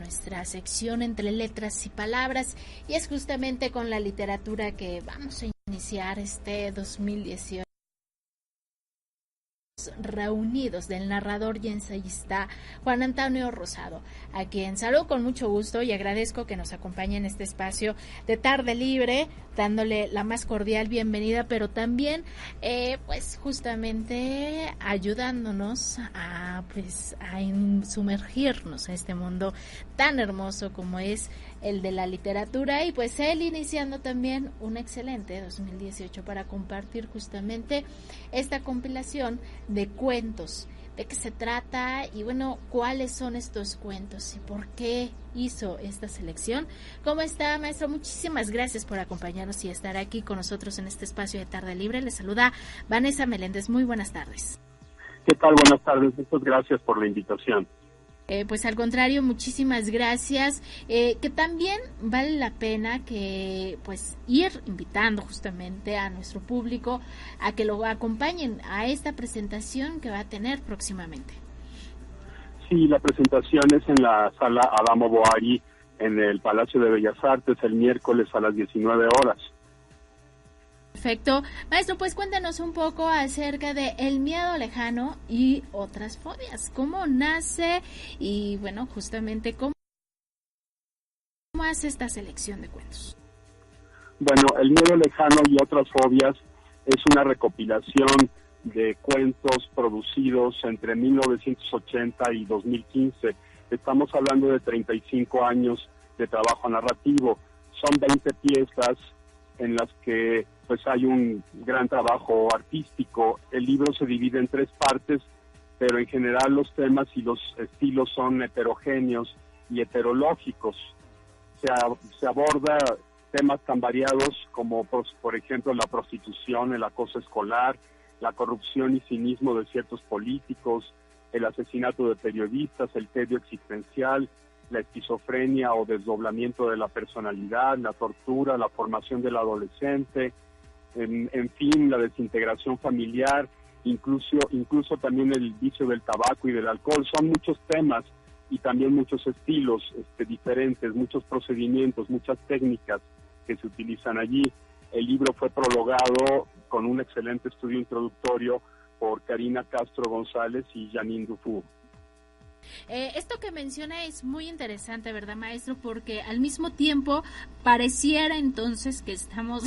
nuestra sección entre letras y palabras, y es justamente con la literatura que vamos a iniciar este 2018 reunidos del narrador y ensayista Juan Antonio Rosado, a quien saludo con mucho gusto y agradezco que nos acompañe en este espacio de Tarde Libre, dándole la más cordial bienvenida, pero también pues justamente ayudándonos a sumergirnos en este mundo tan hermoso como es el de la literatura, y pues él iniciando también un excelente 2018 para compartir justamente esta compilación de cuentos. ¿De qué se trata? Y bueno, ¿cuáles son estos cuentos? ¿Y por qué hizo esta selección? ¿Cómo está, maestro? Muchísimas gracias por acompañarnos y estar aquí con nosotros en este espacio de Tarde Libre. Les saluda Vanessa Meléndez. Muy buenas tardes. ¿Qué tal? Buenas tardes. Muchas gracias por la invitación. Pues al contrario, muchísimas gracias, que también vale la pena que pues ir invitando justamente a nuestro público a que lo acompañen a esta presentación que va a tener próximamente. Sí, la presentación es en la sala Adamo Boari en el Palacio de Bellas Artes el miércoles a las 19 horas. Perfecto. Maestro, pues cuéntanos un poco acerca de El miedo lejano y otras fobias. ¿Cómo nace? Y bueno, justamente, ¿cómo hace esta selección de cuentos? Bueno, El miedo lejano y otras fobias es una recopilación de cuentos producidos entre 1980 y 2015. Estamos hablando de 35 años de trabajo narrativo. Son 20 piezas en las que pues hay un gran trabajo artístico. El libro se divide en 3 partes, pero en general los temas y los estilos son heterogéneos y heterológicos. Se aborda temas tan variados como, por ejemplo, la prostitución, el acoso escolar, la corrupción y cinismo de ciertos políticos, el asesinato de periodistas, el tedio existencial, la esquizofrenia o desdoblamiento de la personalidad, la tortura, la formación del adolescente, en fin, la desintegración familiar, incluso también el vicio del tabaco y del alcohol. Son muchos temas y también muchos estilos diferentes, muchos procedimientos, muchas técnicas que se utilizan allí. El libro fue prologado con un excelente estudio introductorio por Karina Castro González y Janine Dufour. Esto que menciona es muy interesante, ¿verdad, maestro? Porque al mismo tiempo pareciera entonces que estamos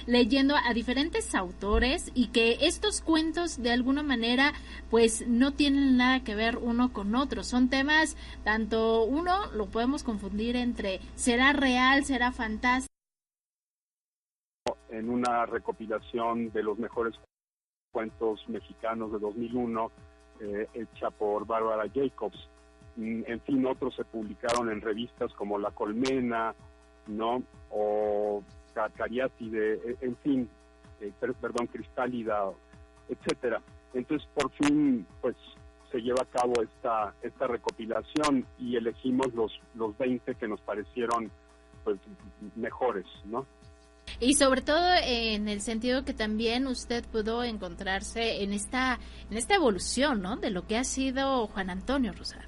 leyendo a diferentes autores y que estos cuentos de alguna manera pues no tienen nada que ver uno con otro. Son temas, tanto uno lo podemos confundir entre será real, será fantástico. En una recopilación de los mejores cuentos mexicanos de 2001, hecha por Bárbara Jacobs. En fin, otros se publicaron en revistas como La Colmena, ¿no? O Cariátide, en fin, Cristálida, etcétera. Entonces, por fin, pues, se lleva a cabo esta recopilación y elegimos los 20 que nos parecieron, pues, mejores, ¿no? Y sobre todo en el sentido que también usted pudo encontrarse en esta evolución, ¿no? De lo que ha sido Juan Antonio Rosado.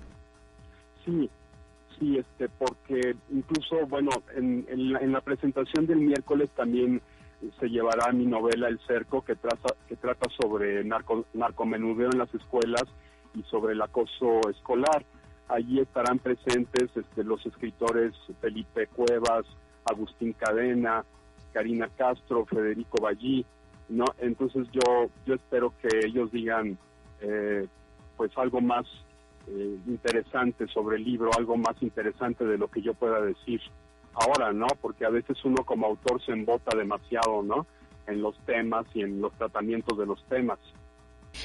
Sí, porque incluso, bueno, en la presentación del miércoles también se llevará mi novela El Cerco, que trata sobre narcomenudeo en las escuelas y sobre el acoso escolar. Allí estarán presentes los escritores Felipe Cuevas, Agustín Cadena, Karina Castro, Federico Ballí, ¿no? Entonces yo espero que ellos digan pues algo más interesante sobre el libro, algo más interesante de lo que yo pueda decir ahora, ¿no? Porque a veces uno como autor se embota demasiado, ¿no? En los temas y en los tratamientos de los temas.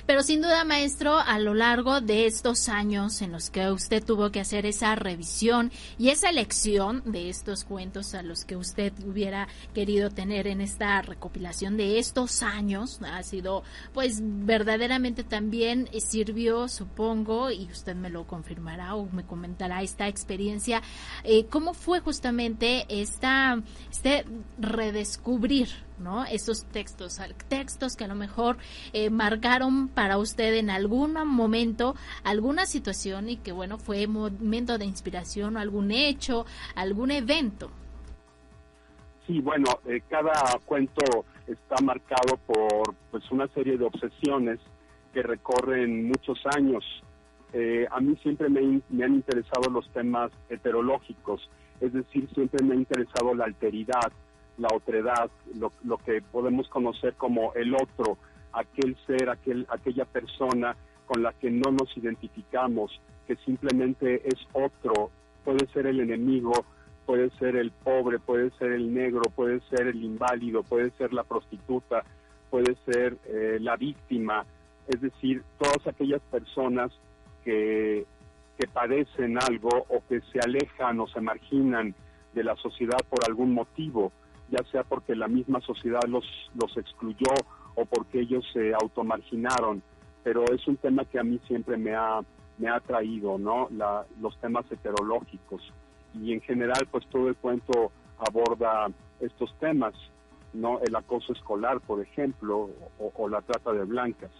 Pero sin duda, maestro, a lo largo de estos años en los que usted tuvo que hacer esa revisión y esa elección de estos cuentos a los que usted hubiera querido tener en esta recopilación de estos años, ha sido, pues, verdaderamente también sirvió, supongo, y usted me lo confirmará o me comentará esta experiencia, ¿cómo fue justamente este redescubrir ¿no? Esos textos que a lo mejor marcaron para usted en algún momento alguna situación y que, bueno, fue momento de inspiración o algún hecho, algún evento. Sí, bueno, cada cuento está marcado por pues una serie de obsesiones que recorren muchos años. A mí siempre me han interesado los temas heterológicos, es decir, siempre me ha interesado la alteridad, la otredad, lo que podemos conocer como el otro, aquel ser, aquella persona con la que no nos identificamos, que simplemente es otro, puede ser el enemigo, puede ser el pobre, puede ser el negro, puede ser el inválido, puede ser la prostituta, puede ser la víctima, es decir, todas aquellas personas que padecen algo o que se alejan o se marginan de la sociedad por algún motivo, ya sea porque la misma sociedad los excluyó o porque ellos se automarginaron, pero es un tema que a mí siempre me ha atraído, ¿no? Los temas heterológicos, y en general pues todo el cuento aborda estos temas, ¿no? El acoso escolar, por ejemplo, o la trata de blancas.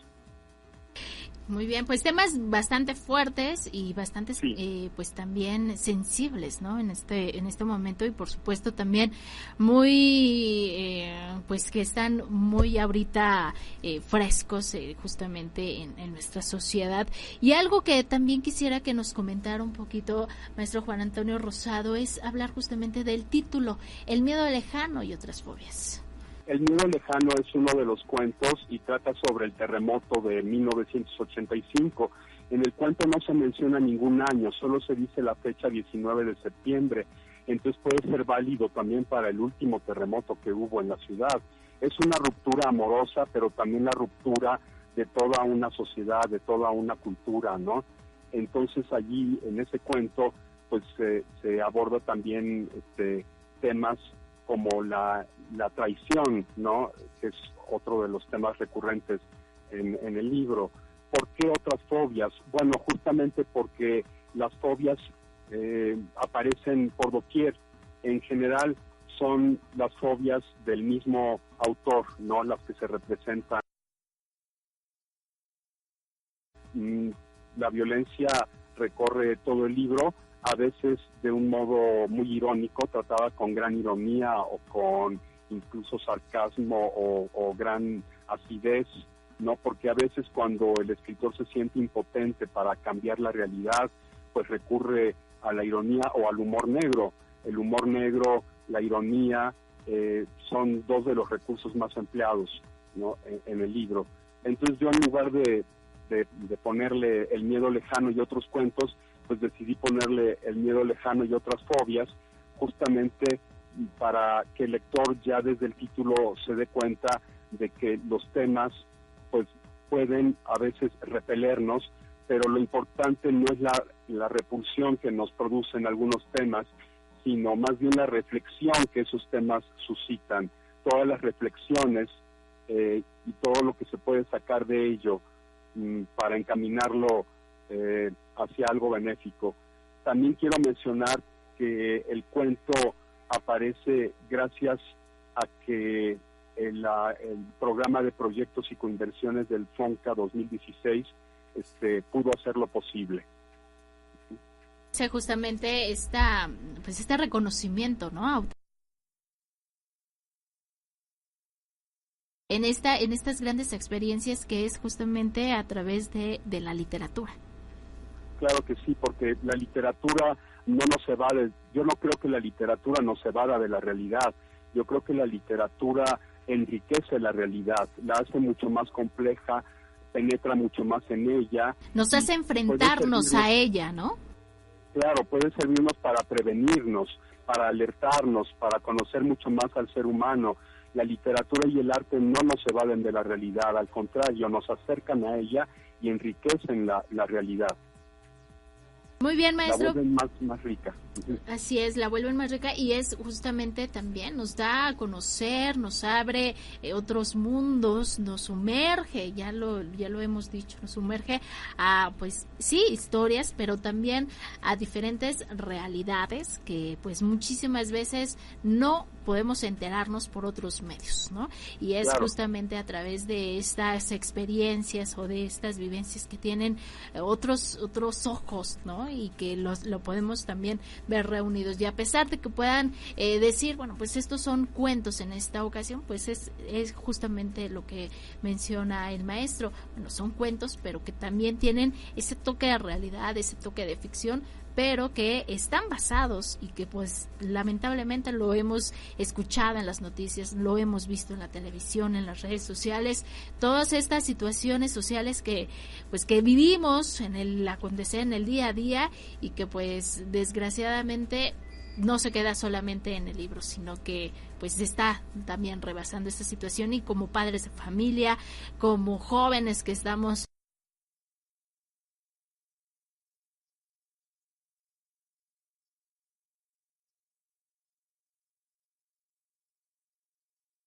Muy bien, pues temas bastante fuertes y bastante sí. pues también sensibles, ¿no? En este momento, y por supuesto también muy pues que están muy ahorita frescos justamente en nuestra sociedad. Y algo que también quisiera que nos comentara un poquito, maestro Juan Antonio Rosado, es hablar justamente del título, El miedo lejano y otras fobias. El miedo lejano es uno de los cuentos y trata sobre el terremoto de 1985. En el cuento no se menciona ningún año, solo se dice la fecha 19 de septiembre. Entonces puede ser válido también para el último terremoto que hubo en la ciudad. Es una ruptura amorosa, pero también la ruptura de toda una sociedad, de toda una cultura, ¿no? Entonces allí, en ese cuento, pues se aborda también temas como la traición, ¿no? Que es otro de los temas recurrentes en el libro. ¿Por qué otras fobias? Bueno, justamente porque las fobias aparecen por doquier. En general son las fobias del mismo autor, ¿no? Las que se representan. La violencia recorre todo el libro, a veces de un modo muy irónico, tratada con gran ironía o con incluso sarcasmo o gran acidez, ¿no? Porque a veces cuando el escritor se siente impotente para cambiar la realidad, pues recurre a la ironía o al humor negro. El humor negro, la ironía, son dos de los recursos más empleados, ¿no? en el libro. Entonces yo, en lugar de ponerle El miedo lejano y otros cuentos, pues decidí ponerle El miedo lejano y otras fobias, justamente para que el lector ya desde el título se dé cuenta de que los temas pues pueden a veces repelernos, pero lo importante no es la repulsión que nos producen algunos temas, sino más bien la reflexión que esos temas suscitan, todas las reflexiones y todo lo que se puede sacar de ello para encaminarlo hacia algo benéfico. También quiero mencionar que el cuento aparece gracias a que el programa de proyectos y coinversiones del FONCA 2016 pudo hacerlo posible. Justamente este reconocimiento, ¿no? En estas grandes experiencias que es justamente a través de la literatura. Claro que sí, porque la literatura no nos evade. Yo no creo que la literatura nos evada de la realidad. Yo creo que la literatura enriquece la realidad, la hace mucho más compleja, penetra mucho más en ella. Nos hace enfrentarnos a ella, ¿no? Claro, puede servirnos para prevenirnos, para alertarnos, para conocer mucho más al ser humano. La literatura y el arte no nos evaden de la realidad, al contrario, nos acercan a ella y enriquecen la realidad. Muy bien, maestro. La vuelven más rica. Así es, la vuelven más rica y es justamente también nos da a conocer, nos abre otros mundos, nos sumerge, ya lo hemos dicho, nos sumerge a, pues sí, historias, pero también a diferentes realidades que pues muchísimas veces no podemos enterarnos por otros medios, ¿no? Y es justamente a través de estas experiencias o de estas vivencias que tienen otros ojos, ¿no? Y que lo podemos también ver reunidos. Y a pesar de que puedan decir, bueno, pues estos son cuentos en esta ocasión, pues es justamente lo que menciona el maestro. Bueno, son cuentos, pero que también tienen ese toque de realidad, ese toque de ficción, pero que están basados y que pues lamentablemente lo hemos escuchado en las noticias, lo hemos visto en la televisión, en las redes sociales, todas estas situaciones sociales que pues que vivimos en el acontecer, en el día a día, y que pues desgraciadamente no se queda solamente en el libro, sino que pues está también rebasando esta situación, y como padres de familia, como jóvenes que estamos